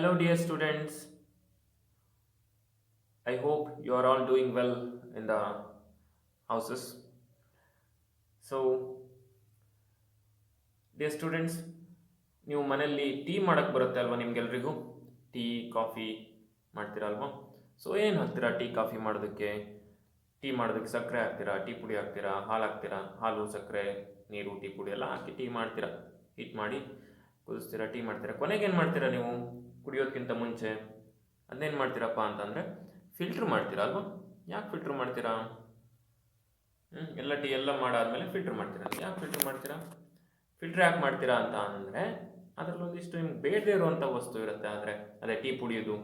Hello, dear students. I hope you are all doing well in the houses. So, dear students, ನೀವು ಮನೆಯಲ್ಲಿ tea ಮಾಡಕ್ಕೆ ಬರುತ್ತೆ ಅಲ್ವಾ ನಿಮ್ಗೆಲ್ರಿಗೂ? ಟೀ ಕಾಫಿ ಮಾಡ್ತೀರಾ ಅಲ್ವಾ? ಸೊ ಏನು ಹಾಕ್ತೀರಾ ಟೀ ಕಾಫಿ ಮಾಡೋದಕ್ಕೆ? ಟೀ ಮಾಡೋದಕ್ಕೆ ಸಕ್ಕರೆ ಹಾಕ್ತೀರಾ, ಟೀ ಪುಡಿ ಹಾಕ್ತೀರಾ, ಹಾಲು ಹಾಕ್ತೀರಾ, ಹಾಲು ಸಕ್ಕರೆ ನೀರು ಟೀ ಪುಡಿ ಎಲ್ಲ ಹಾಕಿ ಟೀ ಮಾಡ್ತೀರಾ, ಹೀಟ್ ಮಾಡಿ ಕುದಿಸ್ತೀರಾ, ಟೀ ಮಾಡ್ತೀರಾ. ಕೊನೆಗೆ ಏನು ಮಾಡ್ತೀರಾ ನೀವು ಕುಡಿಯೋದಕ್ಕಿಂತ ಮುಂಚೆ? ಅದನ್ನೇನು ಮಾಡ್ತೀರಪ್ಪ ಅಂತಂದರೆ ಫಿಲ್ಟ್ರ್ ಮಾಡ್ತೀರಾ ಅಲ್ವಾ? ಯಾಕೆ ಫಿಲ್ಟ್ರ್ ಮಾಡ್ತೀರಾ? ಎಲ್ಲ ಟೀ ಎಲ್ಲ ಮಾಡಾದ್ಮೇಲೆ ಫಿಲ್ಟ್ರ್ ಮಾಡ್ತೀರಾ. ಯಾಕೆ ಫಿಲ್ಟ್ರ್ ಮಾಡ್ತೀರಾ? ಫಿಲ್ಟ್ರ್ ಯಾಕೆ ಮಾಡ್ತೀರಾ ಅಂತ ಅಂದರೆ ಅದರಲ್ಲಿ ಒಂದಿಷ್ಟು ನಿಮ್ಗೆ ಬೇಡದೇ ಇರುವಂಥ ವಸ್ತು ಇರುತ್ತೆ. ಆದರೆ ಅದೇ ಟೀ ಪುಡಿಯೋದು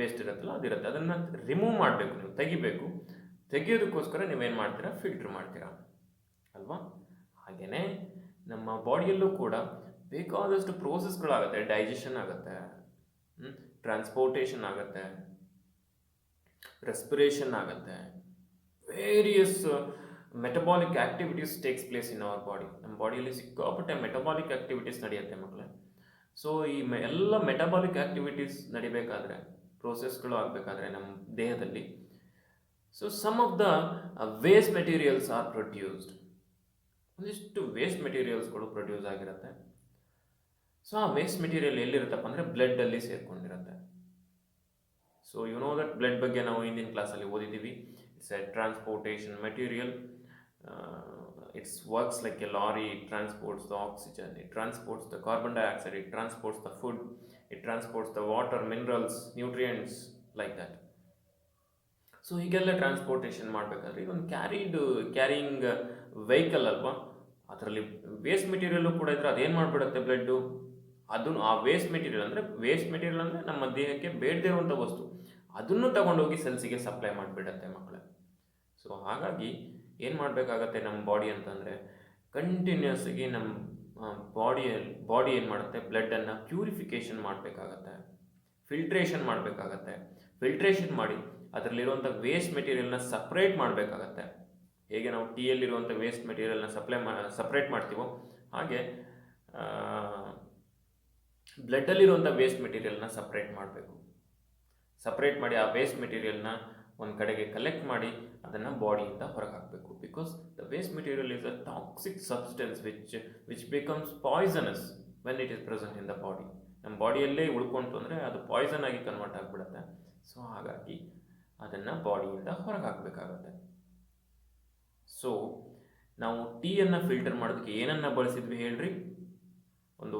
ವೇಸ್ಟ್ ಇರುತ್ತಲ್ಲ ಅದಿರುತ್ತೆ, ಅದನ್ನು ರಿಮೂವ್ ಮಾಡಬೇಕು, ನೀವು ತೆಗಿಬೇಕು. ತೆಗೆಯೋದಕ್ಕೋಸ್ಕರ ನೀವೇನು ಮಾಡ್ತೀರಾ? ಫಿಲ್ಟ್ರ್ ಮಾಡ್ತೀರಾ ಅಲ್ವಾ? ಹಾಗೆಯೇ ನಮ್ಮ ಬಾಡಿಯಲ್ಲೂ ಕೂಡ ಬೇಕಾದಷ್ಟು ಪ್ರೋಸೆಸ್ಗಳಾಗುತ್ತೆ. ಡೈಜೆಷನ್ ಆಗುತ್ತೆ, ಟ್ರಾನ್ಸ್ಪೋರ್ಟೇಷನ್ ಆಗುತ್ತೆ, ರೆಸ್ಪಿರೇಷನ್ ಆಗುತ್ತೆ, various metabolic activities takes place in our body. ನಮ್ಮ ಬಾಡಿಯಲ್ಲಿ ಸಿಕ್ಕಾಪಟ್ಟೆ ಮೆಟಬಾಲಿಕ್ ಆ್ಯಕ್ಟಿವಿಟೀಸ್ ನಡೆಯುತ್ತೆ ಮಕ್ಕಳೇ. ಸೊ ಈ ಎಲ್ಲ ಮೆಟಬಾಲಿಕ್ ಆ್ಯಕ್ಟಿವಿಟೀಸ್ ನಡಿಬೇಕಾದ್ರೆ, ಪ್ರೋಸೆಸ್ಗಳು ಆಗಬೇಕಾದ್ರೆ ನಮ್ಮ ದೇಹದಲ್ಲಿ, so some of the waste materials are produced. ಒಂದಿಷ್ಟು ವೇಸ್ಟ್ ಮೆಟೀರಿಯಲ್ಸ್ಗಳು ಪ್ರೊಡ್ಯೂಸ್ ಆಗಿರುತ್ತೆ. ಸೊ ಆ ವೇಸ್ಟ್ ಮೆಟೀರಿಯಲ್ ಎಲ್ಲಿರುತ್ತಪ್ಪ ಅಂದರೆ ಬ್ಲಡ್ಡಲ್ಲಿ ಸೇರಿಕೊಂಡಿರುತ್ತೆ. So you know that blood ಬಗ್ಗೆ ನಾವು ಹಿಂದಿನ ಕ್ಲಾಸಲ್ಲಿ ಓದಿದ್ದೀವಿ. It's a transportation material. It's works like a lorry. It transports the oxygen, it transports the carbon dioxide, it transports the food, it transports the water, minerals, nutrients, like that. So ಹೀಗೆಲ್ಲ transportation ಮಾಡಬೇಕಾದ್ರೆ ಇದೊಂದು carrying vehicle ಅಲ್ವಾ? ಅದರಲ್ಲಿ waste material ಕೂಡ ಇದ್ದರೆ ಅದೇನು ಮಾಡಿಬಿಡುತ್ತೆ blood? ಅದನ್ನು ಆ ವೇಸ್ಟ್ ಮೆಟೀರಿಯಲ್ ಅಂದರೆ ನಮ್ಮ ದೇಹಕ್ಕೆ ಬೇಡದೇ ಇರುವಂಥ ವಸ್ತು, ಅದನ್ನು ತಗೊಂಡೋಗಿ ಸೆಲ್ಸಿಗೆ ಸಪ್ಲೈ ಮಾಡಿಬಿಡತ್ತೆ ಮಕ್ಕಳೇ. ಸೊ ಹಾಗಾಗಿ ಏನು ಮಾಡಬೇಕಾಗತ್ತೆ ನಮ್ಮ ಬಾಡಿ ಅಂತಂದರೆ, ಕಂಟಿನ್ಯೂಸಾಗಿ ನಮ್ಮ ಬಾಡಿ ಏನು ಮಾಡುತ್ತೆ, ಬ್ಲಡ್ಡನ್ನು ಪ್ಯೂರಿಫಿಕೇಷನ್ ಮಾಡಬೇಕಾಗತ್ತೆ, ಫಿಲ್ಟ್ರೇಷನ್ ಮಾಡಬೇಕಾಗತ್ತೆ. ಫಿಲ್ಟ್ರೇಷನ್ ಮಾಡಿ ಅದರಲ್ಲಿರುವಂಥ ವೇಸ್ಟ್ ಮೆಟೀರಿಯಲ್ನ ಸಪ್ರೇಟ್ ಮಾಡಬೇಕಾಗತ್ತೆ. ಹೇಗೆ ನಾವು ಟೀಯಲ್ಲಿರುವಂಥ ವೇಸ್ಟ್ ಮೆಟೀರಿಯಲ್ನ ಸಪ್ರೇಟ್ ಮಾಡ್ತೀವೋ ಹಾಗೆ ಬ್ಲಡ್ಡಲ್ಲಿರುವಂಥ ವೇಸ್ಟ್ ಮೆಟೀರಿಯಲ್ನ ಸಪ್ರೇಟ್ ಮಾಡಬೇಕು. ಸಪ್ರೇಟ್ ಮಾಡಿ ಆ ವೇಸ್ಟ್ ಮೆಟೀರಿಯಲ್ನ ಒಂದು ಕಡೆಗೆ ಕಲೆಕ್ಟ್ ಮಾಡಿ ಅದನ್ನು ಬಾಡಿಯಿಂದ ಹೊರಗೆ ಹಾಕಬೇಕು. Because the waste material is a toxic substance which becomes poisonous when it is present in the body. ನಮ್ಮ ಬಾಡಿಯಲ್ಲೇ ಉಳ್ಕೊಂತು ಅಂದರೆ ಅದು ಪಾಯ್ಸನ್ ಆಗಿ ಕನ್ವರ್ಟ್ ಆಗಿಬಿಡುತ್ತೆ. ಸೊ ಹಾಗಾಗಿ ಅದನ್ನು ಬಾಡಿಯಿಂದ ಹೊರಗೆ ಹಾಕಬೇಕಾಗತ್ತೆ. ಸೊ ನಾವು ಟೀಯನ್ನು ಫಿಲ್ಟರ್ ಮಾಡೋದಕ್ಕೆ ಏನನ್ನು ಬಳಸಿದ್ವಿ ಹೇಳ್ರಿ? ಒಂದು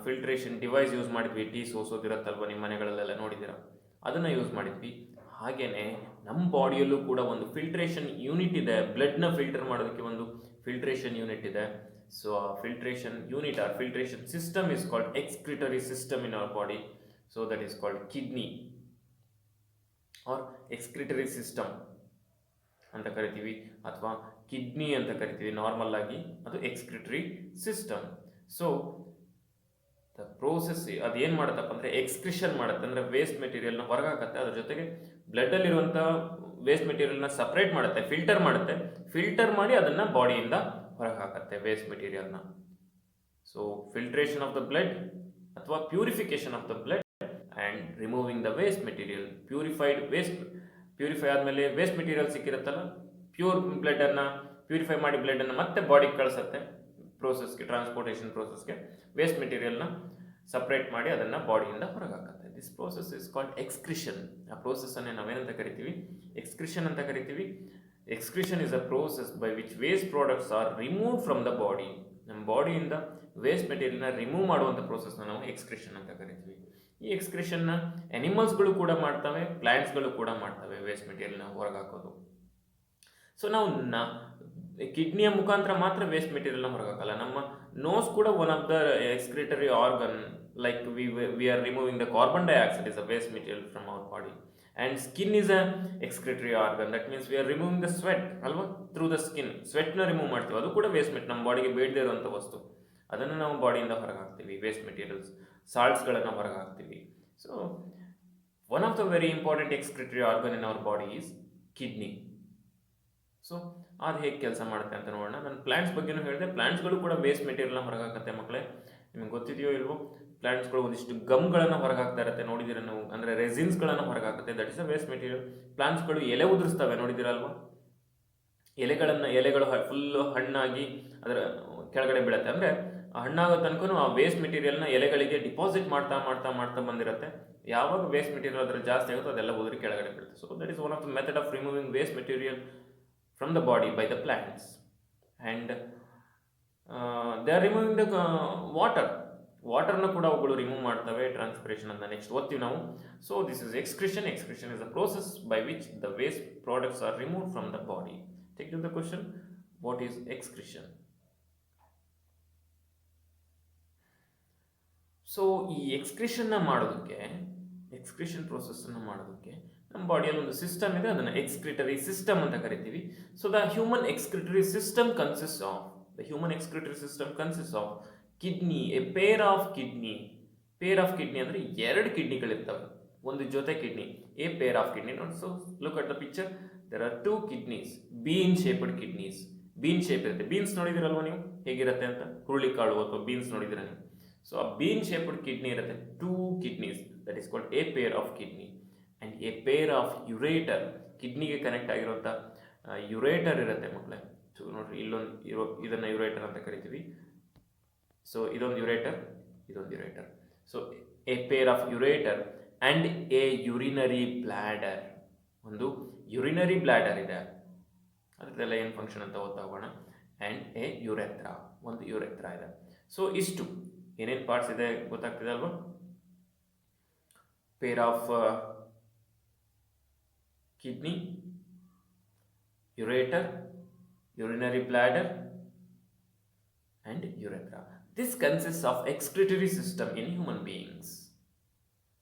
ಫಿಲ್ಟ್ರೇಷನ್ ಡಿವೈಸ್ ಯೂಸ್ ಮಾಡಿದ್ವಿ. ಟೀ ಸೋಸೋದಿರತ್ತಲ್ವ, ನಿಮ್ಮ ಮನೆಗಳಲ್ಲೆಲ್ಲ ನೋಡಿದ್ದೀರ, ಅದನ್ನು ಯೂಸ್ ಮಾಡಿದ್ವಿ. ಹಾಗೆಯೇ ನಮ್ಮ ಬಾಡಿಯಲ್ಲೂ ಕೂಡ ಒಂದು ಫಿಲ್ಟ್ರೇಷನ್ ಯೂನಿಟ್ ಇದೆ. ಬ್ಲಡ್ನ ಫಿಲ್ಟರ್ ಮಾಡೋದಕ್ಕೆ ಒಂದು ಫಿಲ್ಟ್ರೇಷನ್ ಯೂನಿಟ್ ಇದೆ. ಸೊ ಆ filtration unit or filtration system is called excretory system in our body. So that is called kidney or excretory system ಅಂತ ಕರಿತೀವಿ, ಅಥವಾ ಕಿಡ್ನಿ ಅಂತ ಕರಿತೀವಿ ನಾರ್ಮಲ್ ಆಗಿ. ಅದು excretory system. So the process ಅದೇನು ಮಾಡುತ್ತಪ್ಪ ಅಂದರೆ ಎಕ್ಸ್ಕ್ರಿಷನ್ ಮಾಡುತ್ತೆ, ಅಂದರೆ ವೇಸ್ಟ್ ಮೆಟೀರಿಯಲ್ನ ಹೊರಗೆ ಹಾಕತ್ತೆ. ಅದ್ರ ಜೊತೆಗೆ ಬ್ಲಡ್ಡಲ್ಲಿರುವಂಥ ವೇಸ್ಟ್ ಮೆಟೀರಿಯಲ್ನ ಸಪ್ರೇಟ್ ಮಾಡುತ್ತೆ, ಫಿಲ್ಟರ್ ಮಾಡುತ್ತೆ. ಫಿಲ್ಟರ್ ಮಾಡಿ ಅದನ್ನು ಬಾಡಿಯಿಂದ ಹೊರಗೆ ಹಾಕತ್ತೆ ವೇಸ್ಟ್ ಮೆಟೀರಿಯಲ್ನ. So filtration of the blood ಅಥವಾ purification of the blood and removing the waste material. Purify ಆದಮೇಲೆ ವೇಸ್ಟ್ ಮೆಟೀರಿಯಲ್ ಸಿಕ್ಕಿರುತ್ತಲ್ಲ, ಪ್ಯೂರ್ ಬ್ಲಡ್ಡನ್ನು ಪ್ಯೂರಿಫೈ ಮಾಡಿ ಬ್ಲಡ್ಡನ್ನು ಮತ್ತೆ ಬಾಡಿಗೆ ಕಳಿಸುತ್ತೆ ಪ್ರೋಸೆಸ್ಗೆ, ಟ್ರಾನ್ಸ್ಪೋರ್ಟೇಷನ್ ಪ್ರೋಸೆಸ್ಗೆ. ವೇಸ್ಟ್ ಮೆಟೀರಿಯಲ್ನ ಸಪ್ರೇಟ್ ಮಾಡಿ ಅದನ್ನು ಬಾಡಿಯಿಂದ ಹೊರಗೆ ಹಾಕುತ್ತೆ. This process is called excretion. ಆ ಪ್ರೋಸೆಸ್ಸನ್ನೇ ನಾವೇನಂತ ಕರಿತೀವಿ? ಎಕ್ಸ್ಕ್ರಿಷನ್ ಅಂತ ಕರಿತೀವಿ. Excretion is a process by which waste products are remove from the body. ನಮ್ಮ ಬಾಡಿಯಿಂದ ವೇಸ್ಟ್ ಮೆಟೀರಿಯಲ್ನ ರಿಮೂವ್ ಮಾಡುವಂಥ ಪ್ರೋಸೆಸ್ನ ನಾವು ಎಕ್ಸ್ಕ್ರಿಷನ್ ಅಂತ ಕರಿತೀವಿ. ಈ ಎಕ್ಸ್ಕ್ರಿಷನ್ನ ಅನಿಮಲ್ಸ್ಗಳು ಕೂಡ ಮಾಡ್ತವೆ, ಪ್ಲ್ಯಾಂಟ್ಸ್ಗಳು ಕೂಡ ಮಾಡ್ತವೆ, ವೇಸ್ಟ್ ಮೆಟೀರಿಯಲ್ನ ಹೊರಗೆ ಹಾಕೋದು. ಸೊ ನಾವು ಕಿಡ್ನಿಯ ಮುಖಾಂತರ ಮಾತ್ರ ವೇಸ್ಟ್ ಮೆಟೀರಿಯಲ್ನ ಹೊರಗೆ ಹಾಕಲ್ಲ. ನಮ್ಮ ನೋಸ್ ಕೂಡ one of the excretory organ. Like we are removing the carbon dioxide is a waste material from our body. And skin is a excretory organ. That means we are removing the sweat ಅಲ್ವಾ, through the skin. ಸ್ವೆಟ್ನ remove ಮಾಡ್ತೀವಿ, ಅದು ಕೂಡ waste ನಮ್ಮ ಬಾಡಿಗೆ ಬೇಡದೇ ಇರುವಂಥ ವಸ್ತು. ಅದನ್ನು ನಾವು ಬಾಡಿಯಿಂದ ಹೊರಗೆ ಹಾಕ್ತೀವಿ. ವೇಸ್ಟ್ ಮೆಟೀರಿಯಲ್ಸ್, ಸಾಲ್ಟ್ಸ್ಗಳನ್ನು ಹೊರಗೆ ಹಾಕ್ತೀವಿ. So one of the very important excretory organ in our body is kidney. So ಅದು ಹೇಗೆ ಕೆಲಸ ಮಾಡುತ್ತೆ ಅಂತ ನೋಡೋಣ. ನಾನು ಪ್ಲ್ಯಾಂಟ್ಸ್ ಬಗ್ಗೆನೂ ಹೇಳಿದೆ. ಪ್ಲ್ಯಾಂಟ್ಸ್ಗಳು ಕೂಡ ವೇಸ್ಟ್ ಮೆಟೀರಿಯಲ್ನ ಹೊರಗೆ ಹಾಕತ್ತೆ ಮಕ್ಕಳೇ. ನಿಮಗೆ ಗೊತ್ತಿದೆಯೋ ಇಲ್ವೋ, ಪ್ಲಾಂಟ್ಸ್ಗಳು ಒಂದಿಷ್ಟು ಗಮ್ಗಳನ್ನು ಹೊರಗೆ ಹಾಕ್ತಾ ಇರುತ್ತೆ, ನೋಡಿದ್ದೀರ ನೀವು, ಅಂದರೆ ರೆಸಿನ್ಸ್ಗಳನ್ನು ಹೊರಗೆ ಹಾಕುತ್ತೆ, that is a waste material. ಪ್ಲಾಂಟ್ಸ್ಗಳು ಎಲೆ ಉದುರಿಸ್ತವೆ, ನೋಡಿದ್ದೀರ ಅಲ್ವಾ, ಎಲೆಗಳು ಫುಲ್ಲು ಹಣ್ಣಾಗಿ ಅದರ ಕೆಳಗಡೆ ಬೀಳುತ್ತೆ, ಅಂದರೆ ಹಣ್ಣಾಗೋ ತನಕ ಆ ವೇಸ್ಟ್ ಮೆಟೀರಿಯಲ್ನ ಎಲೆಗಳಿಗೆ ಡಿಪಾಸಿಟ್ ಮಾಡ್ತಾ ಮಾಡ್ತಾ ಮಾಡ್ತಾ ಬಂದಿರುತ್ತೆ. ಯಾವಾಗ ವೇಸ್ಟ್ ಮೆಟೀರಿಯಲ್ ಅದರ ಜಾಸ್ತಿ ಆಗುತ್ತೋ ಅದೆಲ್ಲ ಉದುರಿ ಕೆಳಗಡೆ ಬೀಳುತ್ತೆ. So that is one of the method of removing waste material from the body by the plants. And they are removing the ವಾಟರ್ನ ಕೂಡ ಅವುಗಳು ರಿಮೂವ್ ಮಾಡ್ತವೆ, ಟ್ರಾನ್ಸ್ಪಿರೇಷನ್ ಅಂತ ನೆಕ್ಸ್ಟ್ ಓದ್ತೀವಿ ನಾವು. So this is excretion is a process by which the waste products are remove from the body. Take to the question, what is excretion? So ಈ excretion ಪ್ರೋಸೆಸ್ಸನ್ನು ಮಾಡೋದಕ್ಕೆ ನಮ್ಮ ಬಾಡಿಯಲ್ಲಿ ಒಂದು ಸಿಸ್ಟಮ್ ಇದೆ, ಅದನ್ನು ಎಕ್ಸ್ಕ್ರಿಟರಿ ಸಿಸ್ಟಮ್ ಅಂತ ಕರಿತೀವಿ. So the human excretory system consist of kidney, a pair of kidney ಅಂದರೆ 2 ಕಿಡ್ನಿಗಳಿರ್ತವೆ, ಒಂದು ಜೊತೆ kidney, a pair of kidney. So look at the picture, there are 2 kidneys, bean shaped kidneys. Bean shape ಇರುತ್ತೆ, beans ನೋಡಿದಿರಲ್ವ ನೀವು ಹೇಗಿರುತ್ತೆ ಅಂತ, ಹುರುಳಿಕಾಳು ಅಥವಾ ಬೀನ್ಸ್ ನೋಡಿದಿರ ನೀವು. ಸೊ ಆ ಬೀನ್ ಶೇಪ್ಡ್ ಕಿಡ್ನಿ ಇರುತ್ತೆ, 2 kidneys, that is called a pair of kidney. And a pair of ureter, ಕಿಡ್ನಿಗೆ ಕನೆಕ್ಟ್ ಆಗಿರುವಂಥ ಯುರೇಟರ್ ಇರುತ್ತೆ ಮಕ್ಕಳೇ. ಸೊ ನೋಡ್ರಿ, ಇದನ್ನು ಯುರೇಟರ್ ಅಂತ ಕರಿತೀವಿ. ಸೊ ಇದೊಂದು ureter. So A pair of ureter and A urinary bladder, ಒಂದು ಯುರಿನರಿ ಬ್ಲ್ಯಾಡರ್ ಇದೆ, ಅದರದೆಲ್ಲ ಏನು ಫಂಕ್ಷನ್ ಅಂತ ಓದ್ತಾ ಹೋಗೋಣ. ಆ್ಯಂಡ್ ಎ ಯುರೆಥ್ರಾ, ಒಂದು ಯುರೆಥ್ರಾ ಇದೆ. ಸೊ ಇಷ್ಟು ಏನೇನು ಪಾರ್ಟ್ಸ್ ಇದೆ ಗೊತ್ತಾಗ್ತಿದೆ ಅಲ್ವಾ? Peer of kidney, ureter, urinary bladder and urethra. This consists of excretory system in human beings.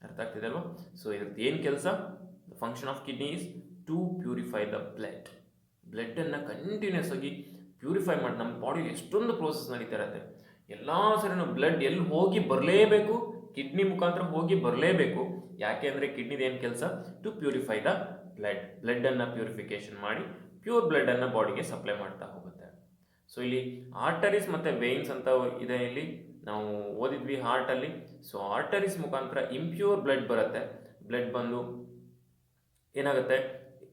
ಅರ್ಥ ಆಗ್ತಿದೆ ಅಲ್ವಾ? ಸೊ ಇದ್ರದ್ದು ಏನು ಕೆಲಸ? The function of kidney is to purify the ಬ್ಲಡ್ಡನ್ನು ಕಂಟಿನ್ಯೂಸ್ ಆಗಿ ಪ್ಯೂರಿಫೈ ಮಾಡಿ, ನಮ್ಮ ಬಾಡಿಲಿ ಎಷ್ಟೊಂದು ಪ್ರೋಸೆಸ್ ನಡೀತಾ ಇರುತ್ತೆ. ಎಲ್ಲ ಸರಿನೂ ಬ್ಲಡ್ ಎಲ್ಲಿ ಹೋಗಿ ಬರಲೇಬೇಕು, ಕಿಡ್ನಿ ಮುಖಾಂತರ ಹೋಗಿ ಬರಲೇಬೇಕು. ಯಾಕೆ ಅಂದರೆ ಕಿಡ್ನಿದು ಏನು ಕೆಲಸ? ಟು ಪ್ಯೂರಿಫೈ ದ ಬ್ಲಡ್ಡನ್ನು ಪ್ಯೂರಿಫಿಕೇಶನ್ ಮಾಡಿ ಪ್ಯೂರ್ ಬ್ಲಡ್ಡನ್ನು ಬಾಡಿಗೆ ಸಪ್ಲೈ ಮಾಡ್ತಾ ಹೋಗುತ್ತೆ. ಸೊ ಇಲ್ಲಿ ಆರ್ಟರೀಸ್ ಮತ್ತು ವೇನ್ಸ್ ಅಂತ ಇದೆ, ಇಲ್ಲಿ ನಾವು ಓದಿದ್ವಿ ಹಾರ್ಟಲ್ಲಿ. ಸೊ ಆರ್ಟರೀಸ್ ಮುಖಾಂತರ ಇಂಪ್ಯೂರ್ ಬ್ಲಡ್ ಬರುತ್ತೆ. ಬ್ಲಡ್ ಬಂದು ಏನಾಗುತ್ತೆ,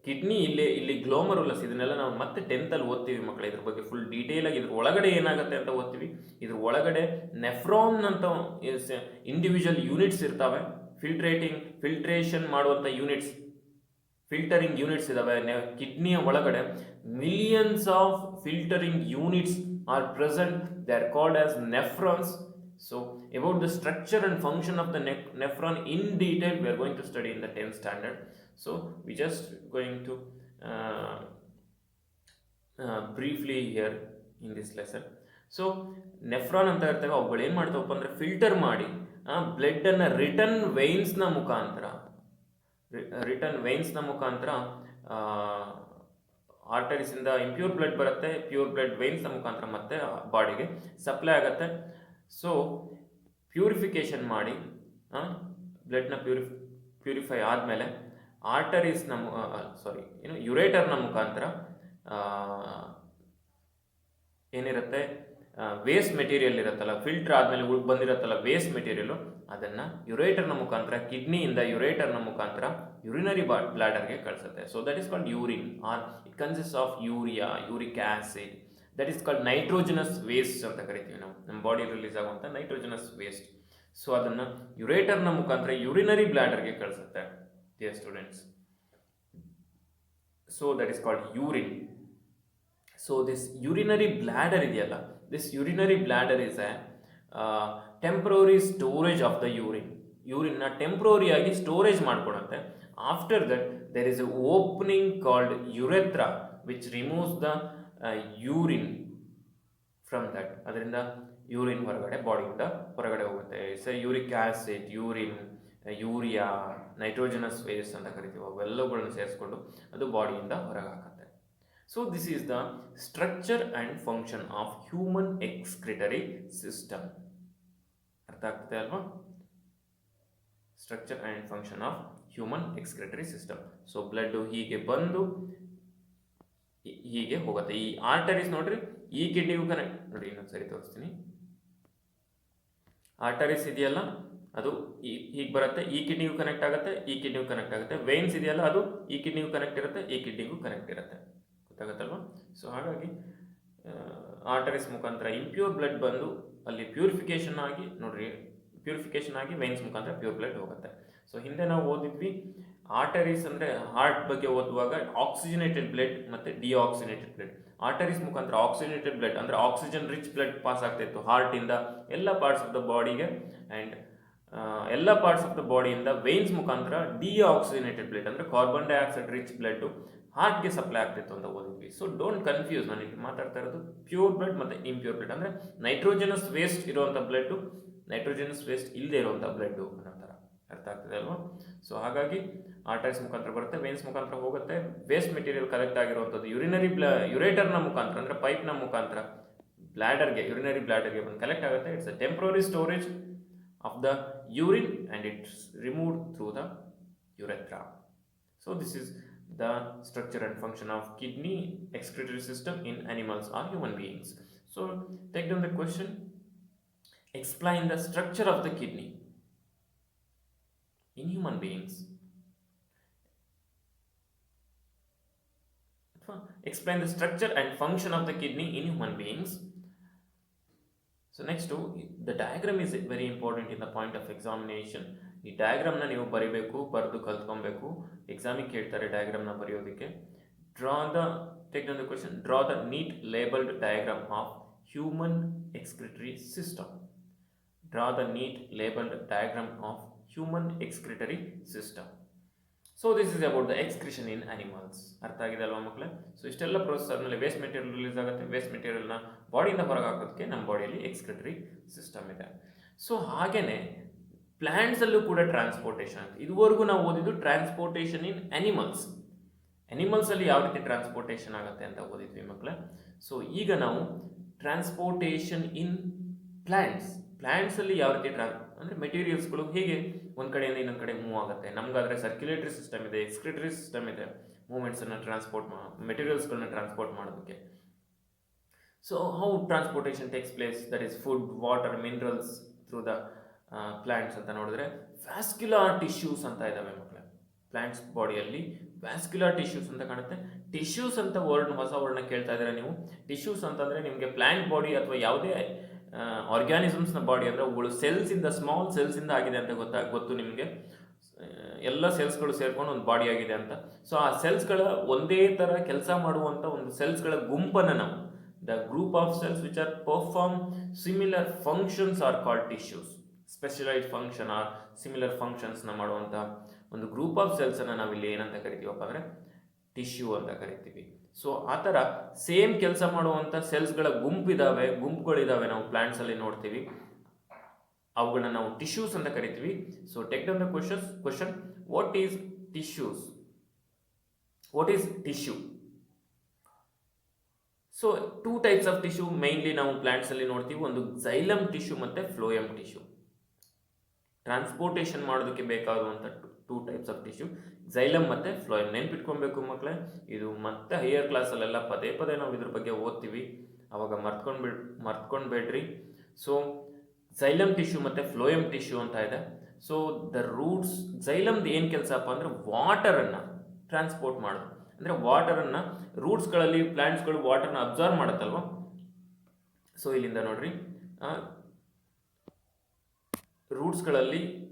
ಕಿಡ್ನಿ ಇಲ್ಲಿ ಗ್ಲೋಮರುಲಸ್, ಇದನ್ನೆಲ್ಲ ನಾವು ಮತ್ತೆ 10th ಓದ್ತೀವಿ ಮಕ್ಕಳು, ಇದ್ರ ಬಗ್ಗೆ ಫುಲ್ ಡೀಟೇಲ್ ಆಗಿ ಇದ್ರ ಒಳಗಡೆ ಏನಾಗುತ್ತೆ ಅಂತ ಓದ್ತೀವಿ. ಇದ್ರ ಒಳಗಡೆ ನೆಫ್ರಾನ್ ಅಂತ ಇಂಡಿವಿಜುವಲ್ ಯೂನಿಟ್ಸ್ ಇರ್ತವೆ, ಫಿಲ್ಟ್ರೇಷನ್ ಮಾಡುವಂಥ ಫಿಲ್ಟರಿಂಗ್ ಯೂನಿಟ್ಸ್ ಇದಾವೆ. ಕಿಡ್ನಿಯ ಒಳಗಡೆ millions of filtering units are present, they are called as nephrons. So about the structure and function of the nephron in detail we are going to study in the 10th standard. So we just going to briefly here in this lesson. So nephron ಅಂತ ಇರ್ತವೆ, ಅವುಗಳು ಏನು ಮಾಡ್ತಾವಪ್ಪ ಅಂದರೆ filter ಮಾಡಿ ಬ್ಲಡ್ಡನ್ನು return ವೇನ್ಸ್ನ ಮುಖಾಂತರ ಆರ್ಟರೀಸಿಂದ impure blood ಬರುತ್ತೆ, pure blood ವೇನ್ಸ್ನ ಮುಖಾಂತರ ಮತ್ತೆ ಬಾಡಿಗೆ ಸಪ್ಲೈ ಆಗುತ್ತೆ. ಸೊ ಪ್ಯೂರಿಫಿಕೇಷನ್ ಮಾಡಿ ಬ್ಲಡ್ನ ಪ್ಯೂರಿಫೈ ಆದಮೇಲೆ ಯುರೇಟರ್ನ ಮುಖಾಂತರ ಏನಿರುತ್ತೆ, ವೇಸ್ಟ್ ಮೆಟೀರಿಯಲ್ ಇರುತ್ತಲ್ಲ, ಫಿಲ್ಟರ್ ಆದಮೇಲೆ ಬಂದಿರುತ್ತಲ್ಲ ವೇಸ್ಟ್ ಮೆಟೀರಿಯಲು, ಅದನ್ನು ಯುರೇಟರ್ನ ಮುಖಾಂತರ, ಕಿಡ್ನಿಯಿಂದ ಯುರೇಟರ್ನ ಮುಖಾಂತರ ಯುರಿನರಿ ಬ್ಲಾಡರ್ಗೆ ಕಳಿಸುತ್ತೆ. So that is called urine, or it consist of uric acid, that is called nitrogenous waste ಅಂತ ಕರಿತೀವಿ ನಾವು, ನಮ್ಮ ಬಾಡಿ ರಿಲೀಸ್ ಆಗುವಂಥ ನೈಟ್ರೋಜನಸ್ ವೇಸ್ಟ್. ಸೊ ಅದನ್ನು ಯುರೇಟರ್ನ ಮುಖಾಂತರ ಯುರಿನರಿ ಬ್ಲಾಡರ್ಗೆ ಕಳಿಸುತ್ತೆ dear students. So that is called urine. So this urinary bladder ಇದೆಯಲ್ಲ, this urinary bladder is a temporary storage of the ಯೂರಿನ್ನ ಟೆಂಪ್ರರಿಯಾಗಿ ಸ್ಟೋರೇಜ್ ಮಾಡ್ಕೊಳುತ್ತೆ. After that there is a opening called urethra which removes the urine from that. ಅದರಿಂದ urine ಬಾಡಿಯಿಂದ ಹೊರಗಡೆ ಹೋಗುತ್ತೆ. It's a uric acid, urea, nitrogenous waste ಅಂತ ಕರಿತೀವಿ, ಅವೆಲ್ಲವುಗಳನ್ನು ಸೇರಿಸ್ಕೊಂಡು ಅದು ಬಾಡಿಯಿಂದ ಹೊರಗೆ ಹಾಕುತ್ತೆ. So this is the structure and function of human excretory system. ಅರ್ಥ ಆಗ್ತದೆ ಅಲ್ವಾ? Structure and function of human excretory system. So blood ಹೀಗೆ ಬಂದು ಹೀಗೆ ಹೋಗುತ್ತೆ. ಈ ಆರ್ಟರೀಸ್ ನೋಡ್ರಿ, ಈ ಕಿಡ್ನಿಗೂ ಕನೆಕ್ಟ್, ನೋಡಿ ಇನ್ನೊಂದು ಸರಿ ತೋರಿಸ್ತೀನಿ. ಆರ್ಟರೀಸ್ ಇದೆಯಲ್ಲ ಅದು ಹೀಗೆ ಬರುತ್ತೆ, ಈ ಕಿಡ್ನಿಗೂ ಕನೆಕ್ಟ್ ಆಗುತ್ತೆ, ಈ ಕಿಡ್ನಿಗೂ ಕನೆಕ್ಟ್ ಆಗುತ್ತೆ. ವೇನ್ಸ್ ಇದೆಯಲ್ಲ ಅದು ಈ ಕಿಡ್ನಿಗೂ ಕನೆಕ್ಟ್ ಇರುತ್ತೆ, ಈ ಕಿಡ್ನಿಗೂ ಕನೆಕ್ಟ್ ಇರುತ್ತೆ. ಗೊತ್ತಾಗುತ್ತಲ್ವ? ಸೊ ಹಾಗಾಗಿ ಆರ್ಟರೀಸ್ ಮುಖಾಂತರ ಇಂಪ್ಯೂರ್ ಬ್ಲಡ್ ಬಂದು ಅಲ್ಲಿ ಪ್ಯೂರಿಫಿಕೇಷನ್ ಆಗಿ ನೋಡ್ರಿ, ಪ್ಯೂರಿಫಿಕೇಷನ್ ಆಗಿ ವೇನ್ಸ್ ಮುಖಾಂತರ ಪ್ಯೂರ್ ಬ್ಲಡ್ ಹೋಗುತ್ತೆ. ಸೊ ಹಿಂದೆ ನಾವು ಓದಿದ್ವಿ ಆರ್ಟರೀಸ್ ಅಂದರೆ ಹಾರ್ಟ್ ಬಗ್ಗೆ ಓದುವಾಗ ಆಕ್ಸಿಜನೇಟೆಡ್ ಬ್ಲಡ್ ಮತ್ತು ಡಿಆಕ್ಸಿಜನೇಟೆಡ್ ಬ್ಲಡ್. ಆರ್ಟರೀಸ್ ಮುಖಾಂತರ ಆಕ್ಸಿಜನೇಟೆಡ್ ಬ್ಲಡ್ ಅಂದರೆ ಆಕ್ಸಿಜನ್ ರಿಚ್ ಬ್ಲಡ್ ಪಾಸ್ ಆಗ್ತಾಯಿತ್ತು ಹಾರ್ಟಿಂದ ಎಲ್ಲ ಪಾರ್ಟ್ಸ್ ಆಫ್ ದ ಬಾಡಿಗೆ, ಆ್ಯಂಡ್ ಎಲ್ಲ ಪಾರ್ಟ್ಸ್ ಆಫ್ ದ ಬಾಡಿಯಿಂದ ವೇನ್ಸ್ ಮುಖಾಂತರ ಡಿಆಕ್ಸಿಜನೇಟೆಡ್ ಬ್ಲಡ್ ಅಂದರೆ ಕಾರ್ಬನ್ ಡೈಆಕ್ಸೈಡ್ ರಿಚ್ ಬ್ಲಡ್ ಹಾರ್ಟ್ಗೆ ಸಪ್ಲೈ ಆಗ್ತಿತ್ತು ಅಂತ ಓದಿದ್ವಿ. ಸೊ ಡೋಂಟ್ ಕನ್ಫ್ಯೂಸ್, ನಾನು ಇಲ್ಲಿ ಮಾತಾಡ್ತಾ ಇರೋದು ಪ್ಯೂರ್ ಬ್ಲಡ್ ಮತ್ತು ಇಂಪ್ಯೂರ್ ಬ್ಲಡ್. ಅಂದರೆ ನೈಟ್ರೋಜನಸ್ ವೇಸ್ಟ್ ಇರುವಂಥ ಬ್ಲಡ್ಡು, ನೈಟ್ರೋಜನಸ್ ವೇಸ್ಟ್ ಇಲ್ಲದೆ ಇರುವಂಥ ಬ್ಲಡ್ಡು ಅನ್ನೋ ಥರ. ಅರ್ಥ ಆಗ್ತದೆ ಅಲ್ವಾ? ಸೊ ಹಾಗಾಗಿ ಆರ್ಟರೀಸ್ ಮುಖಾಂತರ ಬರುತ್ತೆ, ವೇನ್ಸ್ ಮುಖಾಂತರ ಹೋಗುತ್ತೆ. ವೇಸ್ಟ್ ಮೆಟೀರಿಯಲ್ ಕಲೆಕ್ಟ್ ಆಗಿರುವಂಥದ್ದು ಯುರೇಟರ್ನ ಮುಖಾಂತರ ಅಂದರೆ ಪೈಪ್ನ ಮುಖಾಂತರ ಬ್ಲ್ಯಾಡರ್ಗೆ, ಯುರಿನರಿ ಬ್ಲ್ಯಾಡರ್ಗೆ ಬಂದು ಕಲೆಕ್ಟ್ ಆಗುತ್ತೆ. It's a temporary storage of the urine and it's removed through the urethra. So this is the structure and function of kidney excretory system in animals or human beings. So take down the question, explain the structure of the kidney in human beings. Explain the structure and function of the kidney in human beings. So next the diagram is very important in the point of examination. ಈ ಡಯಾಗ್ರಾಮ್ನ ನೀವು ಬರಿಬೇಕು, ಬರೆದು ಕಲ್ತ್ಕೊಬೇಕು. ಎಕ್ಸಾಮಿಗೆ ಕೇಳ್ತಾರೆ ಡಯಾಗ್ರಾಮ್ನ ಬರೆಯೋದಕ್ಕೆ. Take down the question, draw the neat labelled diagram of human excretory system. Draw the neat labelled diagram of human excretory system. So this is about the excretion in animals. ಅರ್ಥ ಆಗಿದೆ ಅಲ್ವಾ ಮಕ್ಕಳೇ? ಸೊ ಇಷ್ಟೆಲ್ಲ process ಆದಮೇಲೆ waste material release ಆಗುತ್ತೆ. Waste ಮೆಟೀರಿಯಲ್ನ ಬಾಡಿಯಿಂದ ಹೊರಗೆ ಹಾಕೋದಕ್ಕೆ ನಮ್ಮ ಬಾಡಿಯಲ್ಲಿ ಎಕ್ಸ್ಕ್ರಿಟರಿ ಸಿಸ್ಟಮ್ ಇದೆ. ಸೊ ಹಾಗೆಯೇ ಪ್ಲ್ಯಾಂಟ್ಸಲ್ಲೂ ಕೂಡ ಟ್ರಾನ್ಸ್ಪೋರ್ಟೇಷನ್ ಅಂತ. ಇದುವರೆಗೂ ನಾವು ಓದಿದ್ದು ಟ್ರಾನ್ಸ್ಪೋರ್ಟೇಷನ್ ಇನ್ ಅನಿಮಲ್ಸ್. ಅನಿಮಲ್ಸಲ್ಲಿ ಯಾವ ರೀತಿ ಟ್ರಾನ್ಸ್ಪೋರ್ಟೇಷನ್ ಆಗುತ್ತೆ ಅಂತ ಓದಿದ್ವಿ ಮಕ್ಕಳೇ. ಸೊ ಈಗ ನಾವು ಟ್ರಾನ್ಸ್ಪೋರ್ಟೇಷನ್ ಇನ್ ಪ್ಲ್ಯಾಂಟ್ಸಲ್ಲಿ ಯಾವ ರೀತಿ ಅಂದರೆ ಮೆಟೀರಿಯಲ್ಸ್ಗಳು ಹೇಗೆ ಒಂದು ಕಡೆಯಿಂದ ಇನ್ನೊಂದು ಕಡೆ ಮೂವ್ ಆಗುತ್ತೆ. ನಮಗಾದರೆ ಸರ್ಕ್ಯುಲೇಟರಿ ಸಿಸ್ಟಮ್ ಇದೆ, ಎಕ್ಸ್ಕ್ರಿಟರಿ ಸಿಸ್ಟಮ್ ಇದೆ, ಮೂವ್ಮೆಂಟ್ಸನ್ನು ಮೆಟೀರಿಯಲ್ಸ್ಗಳನ್ನ ಟ್ರಾನ್ಸ್ಪೋರ್ಟ್ ಮಾಡೋದಕ್ಕೆ. So how transportation takes place, that is food, water, minerals through the plants ಅಂತ ನೋಡಿದ್ರೆ ವ್ಯಾಸ್ಕ್ಯುಲಾರ್ ಟಿಶ್ಯೂಸ್ ಅಂತ ಇದ್ದಾವೆ ಮಕ್ಕಳೇ. ಪ್ಲ್ಯಾಂಟ್ಸ್ ಬಾಡಿಯಲ್ಲಿ ವ್ಯಾಸ್ಕ್ಯುಲಾರ್ ಟಿಶ್ಯೂಸ್ ಅಂತ ಕಾಣುತ್ತೆ. ಟಿಶ್ಯೂಸ್ ಅಂತ ಹೊಸ ವರ್ಡ್ನ ಕೇಳ್ತಾ ಇದ್ದಾರೆ ನೀವು. ಟಿಶ್ಯೂಸ್ ಅಂತಂದರೆ ನಿಮಗೆ ಪ್ಲ್ಯಾಂಟ್ ಬಾಡಿ ಅಥವಾ ಯಾವುದೇ ಆರ್ಗ್ಯಾನಿಸಮ್ಸ್ನ ಬಾಡಿ ಅಂದರೆ ಅವುಗಳು ಸೆಲ್ಸಿಂದ, ಸ್ಮಾಲ್ ಸೆಲ್ಸಿಂದ ಆಗಿದೆ ಅಂತ ಗೊತ್ತು ನಿಮಗೆ. ಎಲ್ಲ ಸೆಲ್ಸ್ಗಳು ಸೇರ್ಕೊಂಡು ಒಂದು ಬಾಡಿ ಆಗಿದೆ ಅಂತ. ಸೊ ಆ ಸೆಲ್ಸ್ಗಳ ಒಂದೇ ಥರ ಕೆಲಸ ಮಾಡುವಂಥ ಒಂದು ಸೆಲ್ಸ್ಗಳ ಗುಂಪನ್ನು ನಾವು the group of cells which are perform similar functions are called tissues. Specialised function or similar ಫಂಕ್ಷನ್ಸ್ನ ಮಾಡುವಂಥ ಒಂದು ಗ್ರೂಪ್ ಆಫ್ ಸೆಲ್ಸನ್ನು ನಾವಿಲ್ಲಿ ಏನಂತ ಕರಿತೀವಪ್ಪ ಅಂದರೆ ಟಿಶ್ಯೂ ಅಂತ ಕರಿತೀವಿ. ಸೊ ಆ ಥರ ಸೇಮ್ ಕೆಲಸ ಮಾಡುವಂಥ ಸೆಲ್ಸ್ಗಳ ಗುಂಪುಗಳಿದ್ದಾವೆ ನಾವು ಪ್ಲ್ಯಾಂಟ್ಸಲ್ಲಿ ನೋಡ್ತೀವಿ. ಅವುಗಳನ್ನ ನಾವು ಟಿಶ್ಯೂಸ್ ಅಂತ ಕರಿತೀವಿ. So take down the question, what is tissues? What is tissue? So 2 types of tissue mainly ನಾವು ಪ್ಲ್ಯಾಂಟ್ಸಲ್ಲಿ ನೋಡ್ತೀವಿ. ಒಂದು ಝೈಲಮ್ ಟಿಶ್ಯೂ ಮತ್ತು ಫ್ಲೋಯಮ್ ಟಿಶ್ಯೂ. ಟ್ರಾನ್ಸ್ಪೋರ್ಟೇಷನ್ ಮಾಡೋದಕ್ಕೆ ಬೇಕಾಗುವಂಥ 2 ಟೈಪ್ಸ್ ಆಫ್ ಟಿಶ್ಯೂ, ಝೈಲಮ್ ಮತ್ತು ಫ್ಲೋಯಮ್. ನೆನ್ಪಿಟ್ಕೊಬೇಕು ಮಕ್ಕಳೇ, ಇದು ಮತ್ತೆ ಹೈಯರ್ ಕ್ಲಾಸಲ್ಲೆಲ್ಲ ಪದೇ ಪದೇ ನಾವು ಇದ್ರ ಬಗ್ಗೆ ಓದ್ತೀವಿ, ಅವಾಗ ಮರ್ತ್ಕೊಂಡ್ಬೇಡ್ರಿ. ಸೊ ಝೈಲಮ್ ಟಿಶ್ಯೂ ಮತ್ತು ಫ್ಲೋಯಮ್ ಟಿಶ್ಯೂ ಅಂತ ಇದೆ. ಸೊ ದ ರೂಟ್ಸ್, ಝೈಲಮ್ದು ಏನು ಕೆಲಸಪ್ಪ ಅಂದರೆ ವಾಟರನ್ನು ಟ್ರಾನ್ಸ್ಪೋರ್ಟ್ ಮಾಡೋದು. ಅಂದರೆ ವಾಟರನ್ನು ರೂಟ್ಸ್ಗಳಲ್ಲಿ ಪ್ಲ್ಯಾಂಟ್ಸ್ಗಳು ವಾಟರ್ನ ಅಬ್ಸರ್ವ್ ಮಾಡುತ್ತಲ್ವ. ಸೊ ಇಲ್ಲಿಂದ ನೋಡ್ರಿ,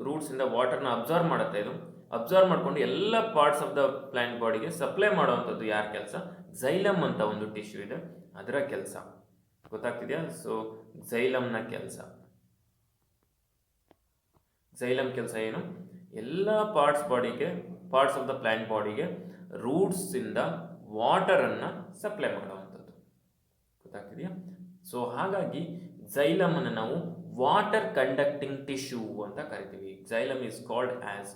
ರೂಟ್ಸಿಂದ ವಾಟರ್ನ ಅಬ್ಸರ್ವ್ ಮಾಡುತ್ತೆ. ಇದು ಅಬ್ಸರ್ವ್ ಮಾಡಿಕೊಂಡು ಎಲ್ಲ ಪಾರ್ಟ್ಸ್ ಆಫ್ ದ ಪ್ಲ್ಯಾಂಟ್ ಬಾಡಿಗೆ ಸಪ್ಲೈ ಮಾಡುವಂಥದ್ದು ಯಾರ ಕೆಲಸ? ಝೈಲಮ್ ಅಂತ ಒಂದು ಟಿಶ್ಯೂ ಇದೆ, ಅದರ ಕೆಲಸ. ಗೊತ್ತಾಗ್ತಿದೆಯಾ? ಸೊ ಝೈಲಮ್ನ ಕೆಲಸ, ಝೈಲಮ್ ಕೆಲಸ ಏನು? ಎಲ್ಲ ಪಾರ್ಟ್ಸ್ ಆಫ್ ದ ಪ್ಲ್ಯಾಂಟ್ ಬಾಡಿಗೆ ರೂಟ್ಸಿಂದ ವಾಟರನ್ನು ಸಪ್ಲೈ ಮಾಡುವಂಥದ್ದು. ಗೊತ್ತಾಗ್ತಿದೆಯಾ? ಸೊ ಹಾಗಾಗಿ ಝೈಲಮನ್ನು ನಾವು ವಾಟರ್ ಕಂಡಕ್ಟಿಂಗ್ ಟಿಶ್ಯೂ ಅಂತ ಕರಿತೀವಿ. Xylem is called as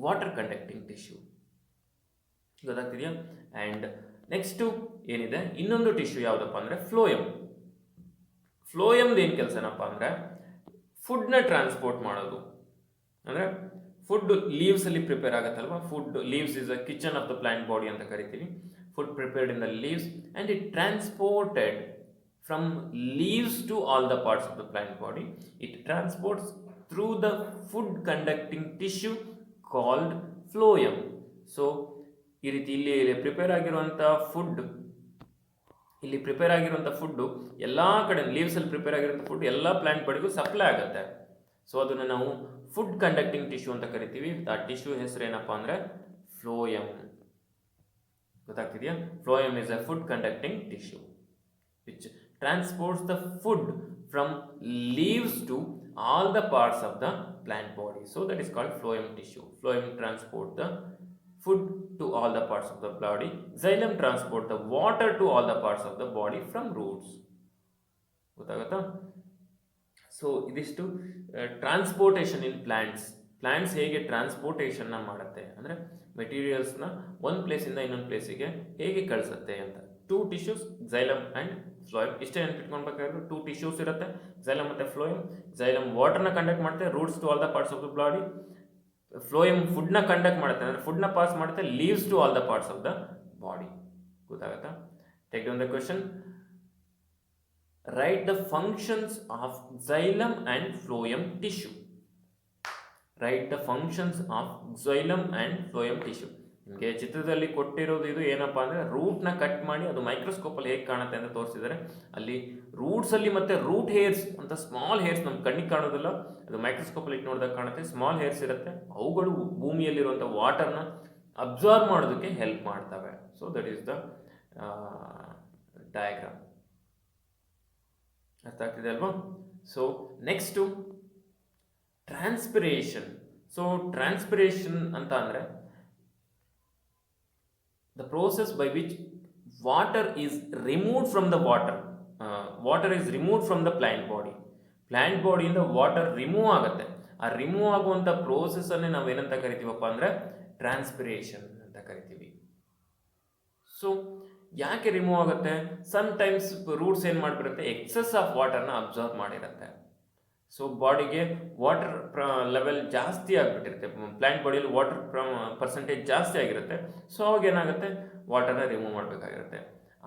water conducting tissue. ಗೊತ್ತಾಗ್ತಿದೆಯಾ? ಆ್ಯಂಡ್ ನೆಕ್ಸ್ಟು ಏನಿದೆ, ಇನ್ನೊಂದು ಟಿಶ್ಯೂ ಯಾವುದಪ್ಪ ಅಂದರೆ ಫ್ಲೋಯಮ್. ಫ್ಲೋಯಮ್ದು ಏನು ಕೆಲಸನಪ್ಪ ಅಂದರೆ ಫುಡ್ನ ಟ್ರಾನ್ಸ್ಪೋರ್ಟ್ ಮಾಡೋದು. ಅಂದರೆ ಫುಡ್ ಲೀವ್ಸಲ್ಲಿ ಪ್ರಿಪೇರ್ ಆಗುತ್ತಲ್ವ, food leaves is a kitchen of the plant body ಅಂತ ಕರಿತೀವಿ. Food prepared in the leaves and it transported from leaves to all the parts of the plant body. It transports through the food conducting tissue called phloem. So ಈ ರೀತಿ ಇಲ್ಲಿ prepare ಆಗಿರುವಂಥ food ಎಲ್ಲ ಕಡೆ ಲೀವ್ಸಲ್ಲಿ prepare ಆಗಿರುವಂಥ food ಎಲ್ಲ plant ಬಾಡಿಗೂ supply ಆಗುತ್ತೆ. So ಅದನ್ನು ನಾವು ಫುಡ್ ಕಂಡಕ್ಟಿಂಗ್ ಟಿಶ್ಯೂ ಅಂತ ಕರಿತೀವಿ. ಆ ಟಿಶ್ಯೂ ಹೆಸರು ಏನಪ್ಪ ಅಂದರೆ ಫ್ಲೋಯಮ್. ಗೊತ್ತಾಗ್ತಿದೆಯಾ? Phloem is a food conducting tissue which transports the food from leaves to all the parts of the plant body. So that is called phloem tissue. Phloem transport the food to all the parts of the body. Xylem transport the water to all the parts of the body from roots. ಗೊತ್ತಾಗುತ್ತಾ? So ಇದಿಷ್ಟು transportation ಇನ್ plants ಹೇಗೆ ಟ್ರಾನ್ಸ್ಪೋರ್ಟೇಷನ್ನ ಮಾಡುತ್ತೆ ಅಂದರೆ ಮೆಟೀರಿಯಲ್ಸ್ನ ಒಂದು ಪ್ಲೇಸಿಂದ ಇನ್ನೊಂದು ಪ್ಲೇಸಿಗೆ ಹೇಗೆ ಕಳಿಸುತ್ತೆ ಅಂತ. 2 ಟಿಶ್ಯೂಸ್ xylem ಆ್ಯಂಡ್ ಫ್ಲೋಯಮ್. ಇಷ್ಟೇ ನೆನ್ಪಿಟ್ಕೊಳ್ಬೇಕಾದ್ರೆ 2 ಟಿಶ್ಯೂಸ್ ಇರುತ್ತೆ, xylem ಮತ್ತು ಫ್ಲೋಯಮ್. xylem ವಾಟರ್ನ ಕಂಡಕ್ಟ್ ಮಾಡುತ್ತೆ roots to all the parts of the body. Phloem ಫುಡ್ನ ಕಂಡಕ್ಟ್ ಮಾಡುತ್ತೆ ಅಂದರೆ ಫುಡ್ನ ಪಾಸ್ ಮಾಡುತ್ತೆ leaves to all the parts of the body. ಗೊತ್ತಾಗುತ್ತಾ? Take down the question. Write the functions of xylem and phloem tissue. Write the functions of xylem and phloem tissue. ನಿಮಗೆ ಚಿತ್ರದಲ್ಲಿ ಕೊಟ್ಟಿರೋದು ಇದು ಏನಪ್ಪ ಅಂದರೆ ರೂಟ್ನ ಕಟ್ ಮಾಡಿ ಅದು ಮೈಕ್ರೋಸ್ಕೋಪಲ್ಲಿ ಹೇಗೆ ಕಾಣುತ್ತೆ ಅಂತ ತೋರಿಸಿದ್ದಾರೆ. ಅಲ್ಲಿ ರೂಟ್ಸಲ್ಲಿ ಮತ್ತು ರೂಟ್ ಹೇರ್ಸ್ ಅಂತ ಸ್ಮಾಲ್ ಹೇರ್ಸ್ ನಮ್ಮ ಕಣ್ಣಿಗೆ ಕಾಣೋದಿಲ್ಲ, ಅದು ಮೈಕ್ರೋಸ್ಕೋಪಲ್ಲಿ ಇಟ್ಟು ನೋಡಿದಾಗ ಕಾಣುತ್ತೆ. ಸ್ಮಾಲ್ ಹೇರ್ಸ್ ಇರುತ್ತೆ, ಅವುಗಳು ಭೂಮಿಯಲ್ಲಿರುವಂಥ ವಾಟರ್ನ ಅಬ್ಸಾರ್ವ್ ಮಾಡೋದಕ್ಕೆ ಹೆಲ್ಪ್ ಮಾಡ್ತವೆ. So that is the diagram. ಅರ್ಥ ಆಗ್ತಿದೆ ಅಲ್ವಾ? So next transpiration. So transpiration ಅಂತ ಅಂದರೆ the process by which water is removed from the water is removed from the plant ಬಾಡಿಯಿಂದ ವಾಟರ್ ರಿಮೂವ್ ಆಗುತ್ತೆ. ಆ ರಿಮೂವ್ ಆಗುವಂಥ ಪ್ರೋಸೆಸ್ಸನ್ನೇ ನಾವು ಏನಂತ ಕರಿತೀವಪ್ಪ ಅಂದರೆ ಟ್ರಾನ್ಸ್ಪಿರೇಷನ್ ಅಂತ ಕರಿತೀವಿ. ಸೊ ಯಾಕೆ ರಿಮೂವ್ ಆಗುತ್ತೆ? ಸಮ್ಟೈಮ್ಸ್ ರೂಟ್ಸ್ ಏನು ಮಾಡಿಬಿಡುತ್ತೆ, ಎಕ್ಸಸ್ ಆಫ್ ವಾಟರ್ನ ಅಬ್ಸರ್ವ್ ಮಾಡಿರುತ್ತೆ. ಸೊ ಬಾಡಿಗೆ ವಾಟರ್ ಲೆವೆಲ್ ಜಾಸ್ತಿ ಆಗಿಬಿಟ್ಟಿರುತ್ತೆ, ಪ್ಲ್ಯಾಂಟ್ ಬಾಡಿಯಲ್ಲಿ ವಾಟರ್ ಪರ್ಸೆಂಟೇಜ್ ಜಾಸ್ತಿ ಆಗಿರುತ್ತೆ. ಸೊ ಅವಾಗ ಏನಾಗುತ್ತೆ, ವಾಟರ್ನ ರಿಮೂವ್ ಮಾಡಬೇಕಾಗಿರುತ್ತೆ.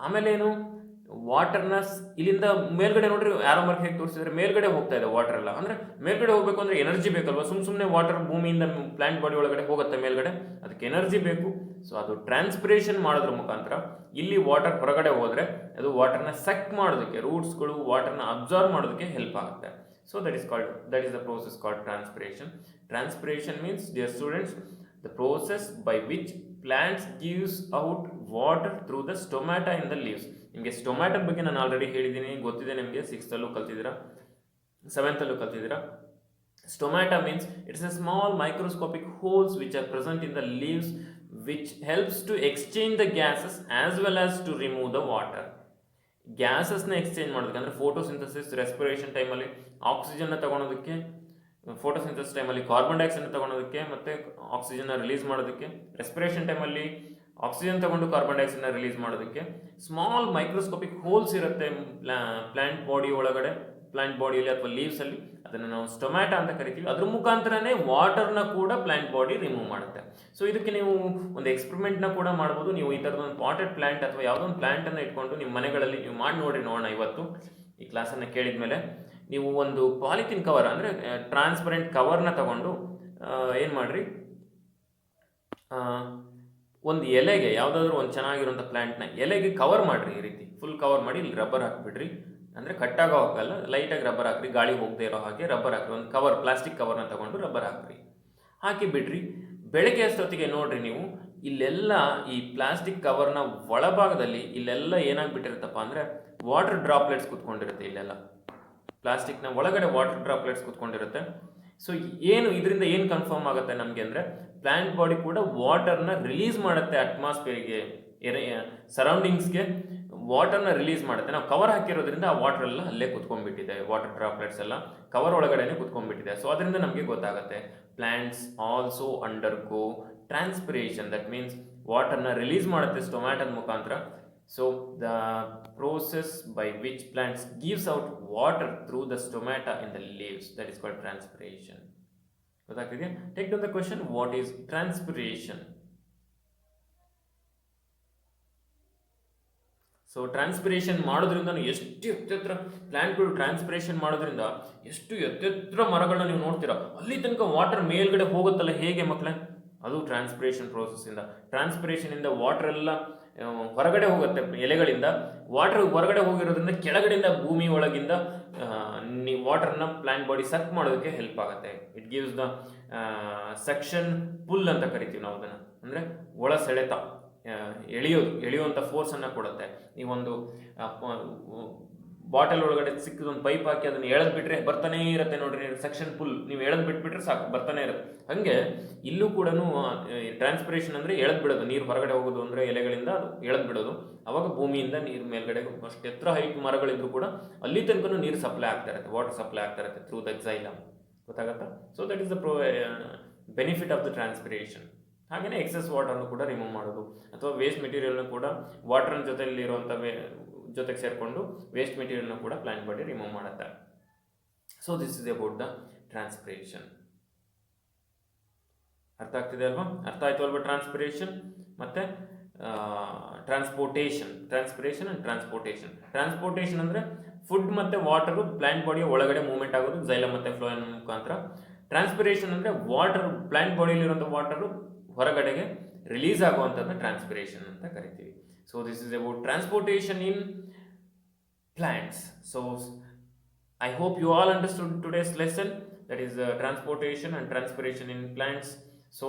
ಆಮೇಲೆ ಏನು, ವಾಟರ್ನ ಇಲ್ಲಿಂದ ಮೇಲ್ಗಡೆ ನೋಡ್ರಿ, ಆರೋ ಮಾರ್ಕ್ ಹೇಗೆ ತೋರಿಸಿದ್ರೆ ಮೇಲ್ಗಡೆ ಹೋಗ್ತಾ ಇದೆ ವಾಟರ್ ಎಲ್ಲ. ಅಂದರೆ ಮೇಲ್ಗಡೆ ಹೋಗಬೇಕು ಅಂದರೆ ಎನರ್ಜಿ ಬೇಕಲ್ವ? ಸುಮ್ಮನೆ ವಾಟರ್ ಭೂಮಿಯಿಂದ ಪ್ಲ್ಯಾಂಟ್ ಬಾಡಿ ಒಳಗಡೆ ಹೋಗುತ್ತೆ ಮೇಲ್ಗಡೆ, ಅದಕ್ಕೆ ಎನರ್ಜಿ ಬೇಕು. ಸೊ ಅದು ಟ್ರಾನ್ಸ್ಪಿರೇಷನ್ ಮಾಡೋದ್ರ ಮುಖಾಂತರ ಇಲ್ಲಿ ವಾಟರ್ ಹೊರಗಡೆ ಹೋದರೆ ಅದು ವಾಟರ್ನ ಸಕ್ ಮಾಡೋದಕ್ಕೆ, ರೂಟ್ಸ್ಗಳು ವಾಟರ್ನ ಅಬ್ಸಾರ್ವ್ ಮಾಡೋದಕ್ಕೆ ಹೆಲ್ಪ್ ಆಗುತ್ತೆ. So that is the process called transpiration. Transpiration means, dear students, the process by which plants gives out water through the stomata in the leaves. ನಿಮಗೆ ಸ್ಟೊಮ್ಯಾಟದ ಬಗ್ಗೆ ನಾನು ಆಲ್ರೆಡಿ ಹೇಳಿದ್ದೀನಿ, ಗೊತ್ತಿದೆ ನಿಮಗೆ. 6th ಅಲ್ಲೂ ಕಲ್ತಿದ್ದೀರಾ, 7th ಅಲ್ಲೂ ಕಲ್ತಿದ್ದೀರಾ. Stomata means it's a small microscopic holes which are present in the leaves which helps to exchange the gases as well as to remove the water. ಗ್ಯಾಸಸ್ನ exchange ಮಾಡೋದಕ್ಕೆ ಅಂದರೆ ಫೋಟೋಸಿಂಥಸಿಸ್, ರೆಸ್ಪಿರೇಷನ್ ಟೈಮಲ್ಲಿ ಆಕ್ಸಿಜನ್ನ ತಗೊಳೋದಕ್ಕೆ, photosynthesis ಟೈಮಲ್ಲಿ carbon ಡೈಆಕ್ಸೈಡ್ನ ತಗೊಳೋದಕ್ಕೆ ಮತ್ತು ಆಕ್ಸಿಜನ್ನ release ಮಾಡೋದಕ್ಕೆ, respiration ಟೈಮಲ್ಲಿ oxygen ತಗೊಂಡು carbon ಡೈಆಕ್ಸೈಡ್ನ release ಮಾಡೋದಕ್ಕೆ ಸ್ಮಾಲ್ ಮೈಕ್ರೋಸ್ಕೋಪಿಕ್ ಹೋಲ್ಸ್ ಇರುತ್ತೆ ಪ್ಲ್ಯಾಂಟ್ ಬಾಡಿ ಒಳಗಡೆ, ಪ್ಲ್ಯಾಂಟ್ ಬಾಡಿಯಲ್ಲಿ ಅಥವಾ ಲೀವ್ಸಲ್ಲಿ. ಅದನ್ನು ನಾವು ಸ್ಟೊಮ್ಯಾಟ ಅಂತ ಕರಿತೀವಿ. ಅದ್ರ ಮುಖಾಂತರನೇ ವಾಟರ್ನ ಕೂಡ ಪ್ಲ್ಯಾಂಟ್ ಬಾಡಿ ರಿಮೂವ್ ಮಾಡುತ್ತೆ. ಸೊ ಇದಕ್ಕೆ ನೀವು ಒಂದು ಎಕ್ಸ್ಪೆರಿಮೆಂಟ್ನ ಕೂಡ ಮಾಡ್ಬೋದು. ನೀವು ಈ ಥರದೊಂದು ಪಾಟೆಡ್ ಪ್ಲ್ಯಾಂಟ್ ಅಥವಾ ಯಾವುದೋ ಒಂದು ಪ್ಲ್ಯಾಂಟನ್ನು ಇಟ್ಕೊಂಡು ನಿಮ್ಮ ಮನೆಗಳಲ್ಲಿ ನೀವು ಮಾಡಿ ನೋಡೋಣ. ಇವತ್ತು ಈ ಕ್ಲಾಸನ್ನು ಕೇಳಿದ ಮೇಲೆ ನೀವು ಒಂದು ಪಾಲಿಥಿನ್ ಕವರ್ ಅಂದರೆ ಟ್ರಾನ್ಸ್ಪರೆಂಟ್ ಕವರ್ನ ತಗೊಂಡು ಏನು ಮಾಡಿರಿ, ಒಂದು ಎಲೆಗೆ, ಯಾವುದಾದ್ರೂ ಒಂದು ಚೆನ್ನಾಗಿರೋಂಥ ಪ್ಲ್ಯಾಂಟ್ನ ಎಲೆಗೆ ಕವರ್ ಮಾಡಿರಿ. ಈ ರೀತಿ ಫುಲ್ ಕವರ್ ಮಾಡಿ ಇಲ್ಲಿ ರಬ್ಬರ್ ಹಾಕಿಬಿಡ್ರಿ. ಅಂದರೆ ಕಟ್ಟಾಗ ಹೋಗಲ್ಲ, ಲೈಟಾಗಿ ರಬ್ಬರ್ ಹಾಕ್ರಿ, ಗಾಳಿ ಹೋಗದೆ ಇರೋ ಹಾಗೆ ರಬ್ಬರ್ ಹಾಕ್ರಿ. ಒಂದು ಕವರ್, ಪ್ಲಾಸ್ಟಿಕ್ ಕವರ್ನ ತಗೊಂಡು ರಬ್ಬರ್ ಹಾಕ್ರಿ, ಹಾಕಿ ಬಿಡ್ರಿ. ಬೆಳಗ್ಗೆ ಅಷ್ಟೊತ್ತಿಗೆ ನೋಡ್ರಿ ನೀವು ಇಲ್ಲೆಲ್ಲ ಈ ಪ್ಲಾಸ್ಟಿಕ್ ಕವರ್ನ ಒಳಭಾಗದಲ್ಲಿ ಇಲ್ಲೆಲ್ಲ ಏನಾಗ್ಬಿಟ್ಟಿರುತ್ತಪ್ಪ ಅಂದರೆ ವಾಟರ್ ಡ್ರಾಪ್ಲೆಟ್ಸ್ ಕುತ್ಕೊಂಡಿರುತ್ತೆ. ಇಲ್ಲೆಲ್ಲ ಪ್ಲಾಸ್ಟಿಕ್ನ ಒಳಗಡೆ ವಾಟರ್ ಡ್ರಾಪ್ಲೆಟ್ಸ್ ಕುತ್ಕೊಂಡಿರುತ್ತೆ. ಸೊ ಇದರಿಂದ ಏನು ಕನ್ಫರ್ಮ್ ಆಗುತ್ತೆ ನಮಗೆ ಅಂದರೆ ಪ್ಲ್ಯಾಂಟ್ ಬಾಡಿ ಕೂಡ ವಾಟರ್ನ ರಿಲೀಸ್ ಮಾಡುತ್ತೆ ಅಟ್ಮಾಸ್ಫಿಯರ್ಗೆ, ಸರೌಂಡಿಂಗ್ಸ್ಗೆ ವಾಟರ್ನ ರಿಲೀಸ್ ಮಾಡುತ್ತೆ. ನಾವು ಕವರ್ ಹಾಕಿರೋದ್ರಿಂದ ಆ ವಾಟರ್ ಎಲ್ಲ ಅಲ್ಲೇ ಕುತ್ಕೊಂಡ್ಬಿಟ್ಟಿದೆ, ವಾಟರ್ ಡ್ರಾಪ್ಲೆಟ್ಸ್ ಎಲ್ಲ ಕವರ್ ಒಳಗಡೆನೆ ಕುತ್ಕೊಂಡ್ಬಿಟ್ಟಿದೆ. ಸೊ ಅದರಿಂದ ನಮಗೆ ಗೊತ್ತಾಗುತ್ತೆ plants also undergo transpiration. That means ವಾಟರ್ನ ರಿಲೀಸ್ ಮಾಡುತ್ತೆ ಸ್ಟೊಮ್ಯಾಟದ ಮುಖಾಂತರ. So the process by which plants gives out water through the stomata in the leaves, that is called transpiration. ಗೊತ್ತಾಗ್ತಿದೆಯಾ? Take down the question, what is transpiration? So so transpiration ಮಾಡೋದ್ರಿಂದ ಎಷ್ಟು ಎತ್ತೆತ್ರ ಪ್ಲಾಂಟ್ಗಳು transpiration ಮಾಡೋದ್ರಿಂದ ಎಷ್ಟು ಎತ್ತೆತ್ರ ಮರಗಳನ್ನ ನೀವು ನೋಡ್ತೀರಾ, ಅಲ್ಲಿ ತನಕ ವಾಟರ್ ಮೇಲ್ಗಡೆ ಹೋಗುತ್ತಲ್ಲ ಹೇಗೆ ಮಕ್ಕಳೇ, ಅದು ಟ್ರಾನ್ಸ್ಪಿರೇಷನ್ ಪ್ರೋಸೆಸ್ಸಿಂದ. ಟ್ರಾನ್ಸ್ಪಿರೇಷನಿಂದ ವಾಟರ್ ಎಲ್ಲ ಹೊರಗಡೆ ಹೋಗುತ್ತೆ ಎಲೆಗಳಿಂದ, ವಾಟರ್ ಹೊರಗಡೆ ಹೋಗಿರೋದ್ರಿಂದ ಕೆಳಗಡೆಯಿಂದ ಭೂಮಿ ಒಳಗಿಂದ ವಾಟರ್ನ ಪ್ಲಾಂಟ್ ಬಾಡಿ ಸಕ್ ಮಾಡೋದಕ್ಕೆ ಹೆಲ್ಪ್ ಆಗುತ್ತೆ. It gives the suction pull ಅಂತ ಕರಿತೀವಿ ನಾವು ಅದನ್ನು, ಅಂದರೆ ಒಳ ಸೆಳೆತ, ಎಳೆಯುವಂಥ ಫೋರ್ಸನ್ನು ಕೊಡುತ್ತೆ. ನೀವೊಂದು ಬಾಟಲ್ ಒಳಗಡೆ ಸಿಕ್ಕಿದೊಂದು ಪೈಪ್ ಹಾಕಿ ಅದನ್ನು ಎಳೆದು ಬಿಟ್ರೆ ಬರ್ತಾನೇ ಇರುತ್ತೆ ನೋಡ್ರಿ, ಸೆಕ್ಷನ್ ಪುಲ್, ನೀವು ಎಳೆದು ಬಿಟ್ಬಿಟ್ರೆ ಸಾಕು ಬರ್ತಾನೆ ಇರುತ್ತೆ. ಹಾಗೆ ಇಲ್ಲೂ ಕೂಡ ಟ್ರಾನ್ಸ್ಪಿರೇಷನ್ ಅಂದರೆ ಎಳೆದು ಬಿಡೋದು, ನೀರು ಹೊರಗಡೆ ಹೋಗೋದು ಅಂದರೆ ಎಲೆಗಳಿಂದ ಅದು ಎಳೆದು ಬಿಡೋದು, ಅವಾಗ ಭೂಮಿಯಿಂದ ನೀರು ಮೇಲ್ಗಡೆ ಅಷ್ಟು ಎತ್ತರ ಹೈಟ್ ಮರಗಳಿದ್ರು ಕೂಡ ಅಲ್ಲಿ ತನಕ ನೀರು ಸಪ್ಲೈ ಆಗ್ತಾ ಇರುತ್ತೆ, ವಾಟರ್ ಸಪ್ಲೈ ಆಗ್ತಾ ಇರುತ್ತೆ ಥ್ರೂ ದ xylem. ಗೊತ್ತಾಗತ್ತಾ? So that is the benefit of the transpiration. ಹಾಗೆಯೇ ಎಕ್ಸೆಸ್ ವಾಟರ್ನು ಕೂಡ ರಿಮೂವ್ ಮಾಡೋದು, ಅಥವಾ ವೇಸ್ಟ್ ಮೆಟೀರಿಯಲ್ನ ಕೂಡ ವಾಟರ್ನ ಜೊತೆಯಲ್ಲಿ ಇರುವಂಥ ಜೊತೆಗೆ ಸೇರಿಕೊಂಡು ವೇಸ್ಟ್ ಮೆಟೀರಿಯಲ್ನ ಕೂಡ ಪ್ಲಾಂಟ್ ಬಾಡಿ ರಿಮೂವ್ ಮಾಡುತ್ತೆ. So this is about the transpiration. ಅರ್ಥ ಆಗ್ತಿದೆ ಅಲ್ವಾ? ಅರ್ಥ ಆಯ್ತು ಅಲ್ವಾ? ಟ್ರಾನ್ಸ್ಪಿರೇಷನ್ ಮತ್ತು transportation. Transpiration and transportation. Transportation ಅಂದರೆ ಫುಡ್ ಮತ್ತು ವಾಟರು ಪ್ಲಾಂಟ್ ಬಾಡಿಯ ಒಳಗಡೆ ಮೂವ್ಮೆಂಟ್ ಆಗೋದು xylem ಮತ್ತು ಫ್ಲೋಯಮ್ ಮುಖಾಂತರ. ಟ್ರಾನ್ಸ್ಪಿರೇಷನ್ ಅಂದರೆ ವಾಟರ್ ಪ್ಲಾಂಟ್ ಬಾಡಿಯಲ್ಲಿರುವಂಥ ವಾಟರು ಹೊರಗಡೆಗೆ ರಿಲೀಸ್ ಆಗುವಂಥದ್ದು ಟ್ರಾನ್ಸ್ಪಿರೇಷನ್ ಅಂತ ಕರಿತೀವಿ. So this is about transportation in plants. So I hope you all understood today's lesson, that is transportation and transpiration in plants. So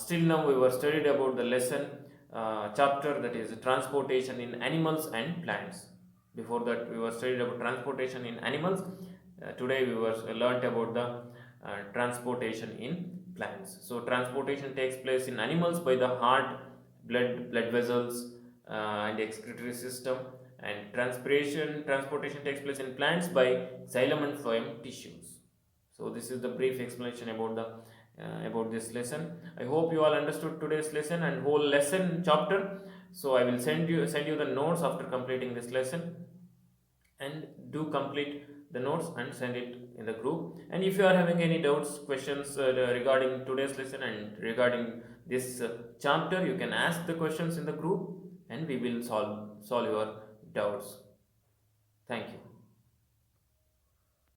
still now we were studied about the lesson chapter, that is transportation in animals and plants. Before that we were studied about transportation in animals. Today we were learnt about the transportation in plants. So transportation takes place in animals by the heart, blood vessels and excretory system, and transportation takes place in plants by xylem and phloem tissues. So this is the brief explanation about this lesson. I hope you all understood today's lesson and whole lesson chapter. So I will send you the notes after completing this lesson, and do complete the notes and send it in the group. And if you are having any doubts, questions regarding today's lesson and regarding this chapter, you can ask the questions in the group and we will solve your doubts. Thank you.